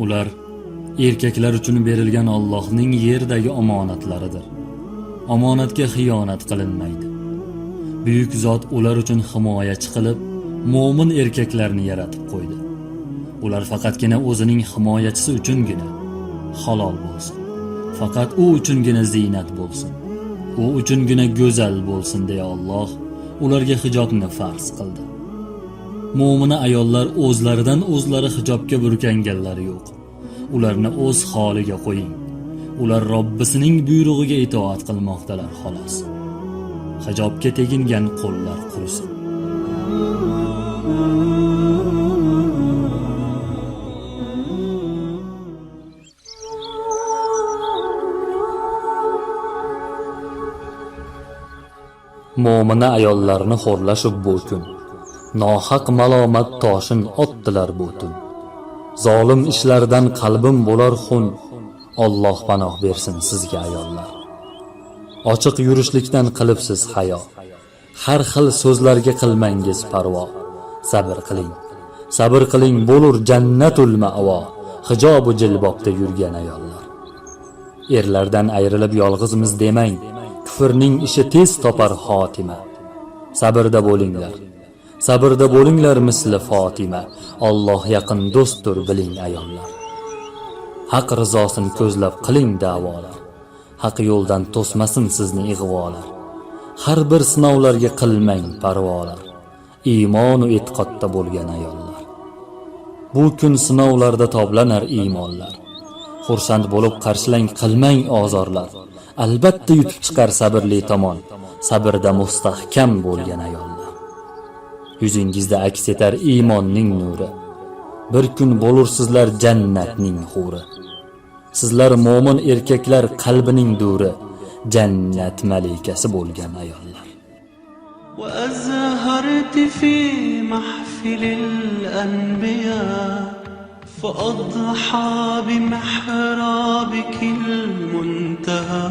Ular erkaklar uchun berilgan Allohning yerdagi omonatlaridir. Omonatga xiyonat qilinmaydi. Buyuk zot ular uchun himoyachi qilib, mo'min erkaklarni yaratib qo'ydi. Ular faqatgina o'zining himoyachisi uchungina halol bo'lsin. Faqat u uchungina ziynat bo'lsin. U uchungina go'zal bo'lsin deya Alloh ularga hijobni farz qildi. Mo'mina ayollar o'zlaridan o'zlari hijobga burkanganlari yo'q. Ularni o'z holiga qo'ying. Ular Robbisining buyrug'iga itoat qilmoqdalar xolos. Hijobga tegingan qo'llar qurisin. Mo'mina ayollarni xo'rlashib bu kun nohaq malomat toshin otdilar bu tun. Zolim ishlardan qalbim bo'lar xun. Alloh panoh bersin sizga ayollar. Ochiq yurishlikdan qilibsiz hayo. Har xil so'zlarga qilmangiz parvo. Sabr qiling bo'lur jannatul ma'vo. Hijobu jilbobda yurgan ayollar. Erlardan ayrilib yolg'izmiz demang. Kufrning ishi tez topar xotima. Sabrda bo'linglar misli Fatima. Alloh yaqin do'stdir biling ayollar. Haq rizosini ko'zlab qiling da'volar. Haq yo'ldan to'smasin sizni ig'volar. Har bir sinovlarga qilmang parvolar. Iymon va e'tiqodda bo'lgan ayollar. Bu kun sinovlarda toblanar iymonlar. Xursand bo'lib qarshilang qilmang ozorlar. Albatta yutib chiqar sabrli tomon. Sabrda mustahkam bo'lgan ayollar. Yuzingizda aks etar iymonning nuri. Bir kun bo'lursizlar jannatning huri. Sizlar mo'min erkaklar qalbining duri. Jannat malikasi bo'lgan ayollar. وأزهرت في محفل الأنبياء فأضحى بمحرابك المنتهى